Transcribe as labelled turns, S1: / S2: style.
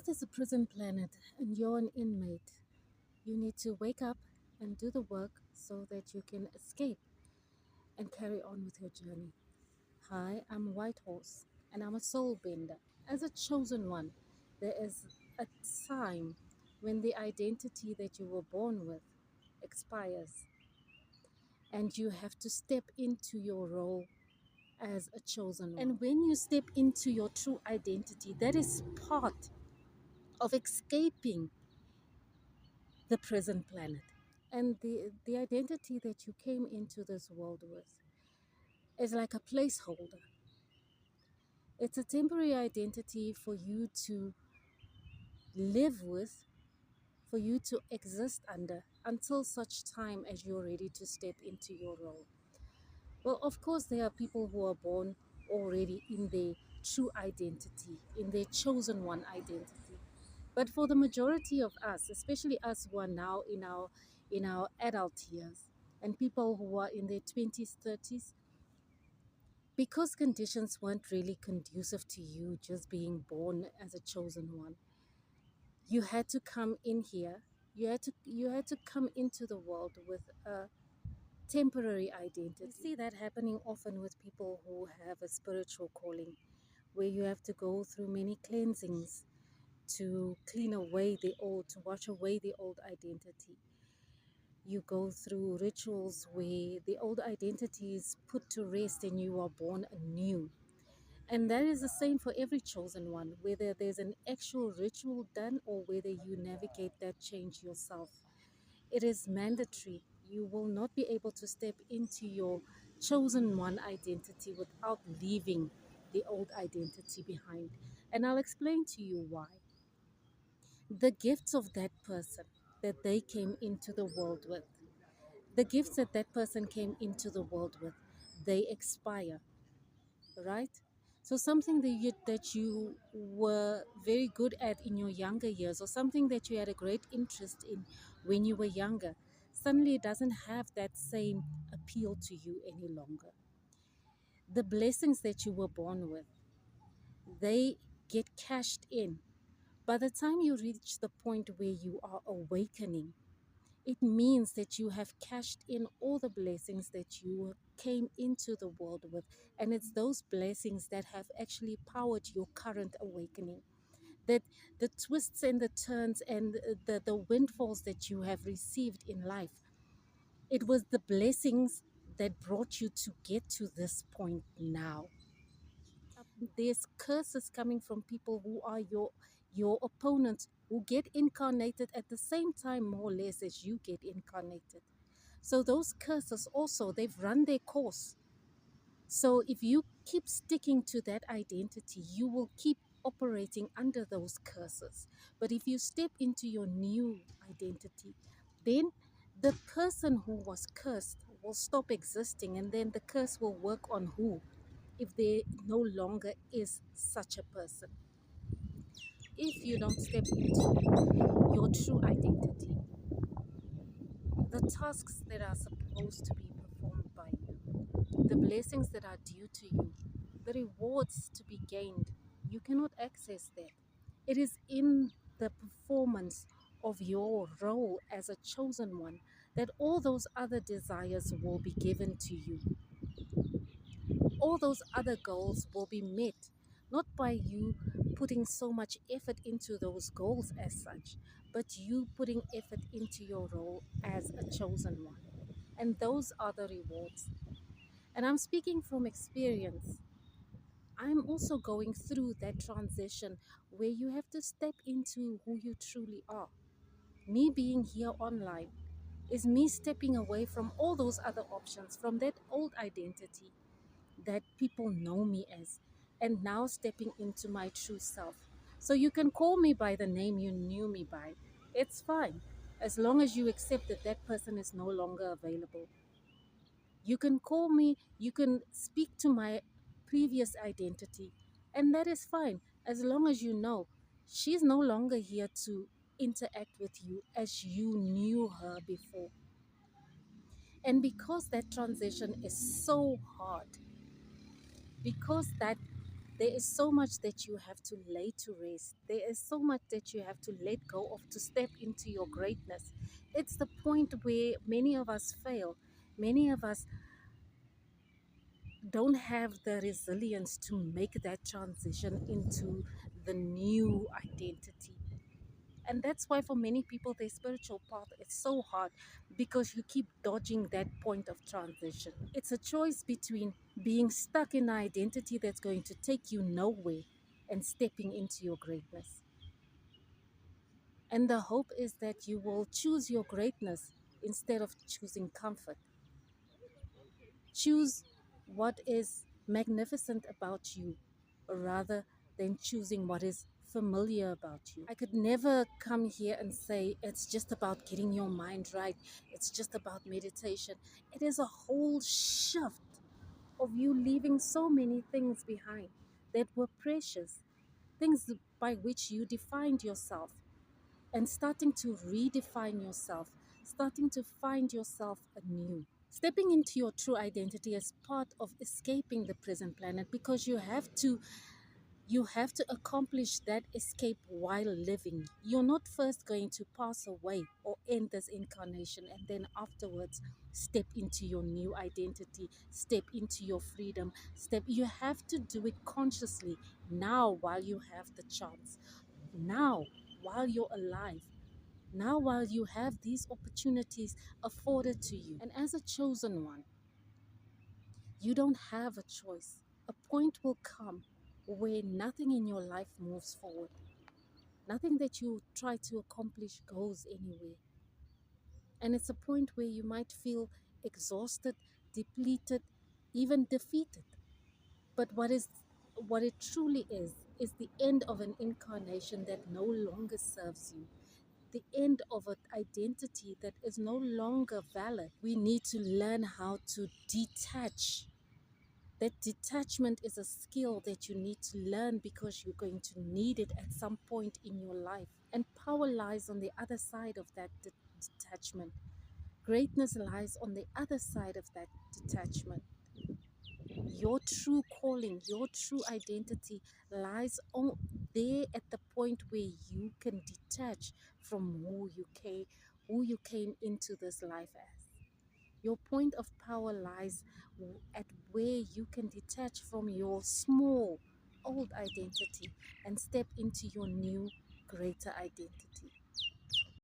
S1: Earth is a prison planet and you're an inmate. You need to wake up and do the work so that you can escape and carry on with your journey. Hi, I'm White Horse and I'm a soul bender. As a chosen one, there is a time when the identity that you were born with expires and you have to step into your role as a chosen one. And when you step into your true identity, that is part of escaping the prison planet. And the identity that you came into this world with is like a placeholder. It's a temporary identity for you to live with, for you to exist under, until such time as you're ready to step into your role. Well, of course, there are people who are born already in their true identity, in their chosen one identity. But for the majority of us, especially us who are now in our adult years, and people who are in their 20s, 30s, because conditions weren't really conducive to you just being born as a chosen one, you had to come in here. You had to come into the world with a temporary identity. You see that happening often with people who have a spiritual calling, where you have to go through many cleansings to clean away the old, to wash away the old identity. You go through rituals where the old identity is put to rest and you are born anew. And that is the same for every chosen one, whether there's an actual ritual done or whether you navigate that change yourself. It is mandatory. You will not be able to step into your chosen one identity without leaving the old identity behind. And I'll explain to you why. The gifts of that person that they came into the world with, the gifts that that person came into the world with, they expire, right? So something that you were very good at in your younger years, or something that you had a great interest in when you were younger, suddenly it doesn't have that same appeal to you any longer. The blessings that you were born with, they get cashed in. By the time you reach the point where you are awakening, it means that you have cashed in all the blessings that you came into the world with. And it's those blessings that have actually powered your current awakening. That the twists and the turns and the windfalls that you have received in life, it was the blessings that brought you to get to this point now. There's curses coming from people who are your opponents, who get incarnated at the same time more or less as you get incarnated. So those curses also, they've run their course. So if you keep sticking to that identity, you will keep operating under those curses. But if you step into your new identity, then the person who was cursed will stop existing, and then the curse will work on who, if there no longer is such a person. If you don't step into your true identity, the tasks that are supposed to be performed by you, the blessings that are due to you, the rewards to be gained, you cannot access that. It is in the performance of your role as a chosen one that all those other desires will be given to you. All those other goals will be met, not by you putting so much effort into those goals as such, but you putting effort into your role as a chosen one. And those are the rewards. And I'm speaking from experience. I'm also going through that transition where you have to step into who you truly are. Me being here online is me stepping away from all those other options, from that old identity that people know me as, and now stepping into my true self. So you can call me by the name you knew me by. It's fine, as long as you accept that that person is no longer available. You can call me, you can speak to my previous identity, and that is fine, as long as you know she's no longer here to interact with you as you knew her before. And because that transition is so hard, because that There is so much that you have to lay to rest. There is so much that you have to let go of to step into your greatness. It's the point where many of us fail. Many of us don't have the resilience to make that transition into the new identity. And that's why for many people, their spiritual path is so hard because you keep dodging that point of transition. It's a choice between being stuck in an identity that's going to take you nowhere and stepping into your greatness. And the hope is that you will choose your greatness instead of choosing comfort. Choose what is magnificent about you rather than choosing what is familiar about you. I could never come here and say it's just about getting your mind right, it's just about meditation. It is a whole shift of you leaving so many things behind that were precious, things by which you defined yourself, and starting to redefine yourself, starting to find yourself anew. Stepping into your true identity is part of escaping the prison planet because you have to accomplish that escape while living. You're not first going to pass away or end this incarnation and then afterwards step into your new identity, step into your freedom. You have to do it consciously now while you have the chance. Now while you're alive. Now while you have these opportunities afforded to you. And as a chosen one, you don't have a choice. A point will come where nothing in your life moves forward. Nothing that you try to accomplish goes anywhere. And it's a point where you might feel exhausted, depleted, even defeated. But what it truly is the end of an incarnation that no longer serves you. The end of an identity that is no longer valid. We need to learn how to detach. That detachment is a skill that you need to learn because you're going to need it at some point in your life. And power lies on the other side of that detachment. Greatness lies on the other side of that detachment. Your true calling, your true identity lies there at the point where you can detach from who you came into this life as. Your point of power lies at where you can detach from your small, old identity and step into your new, greater identity.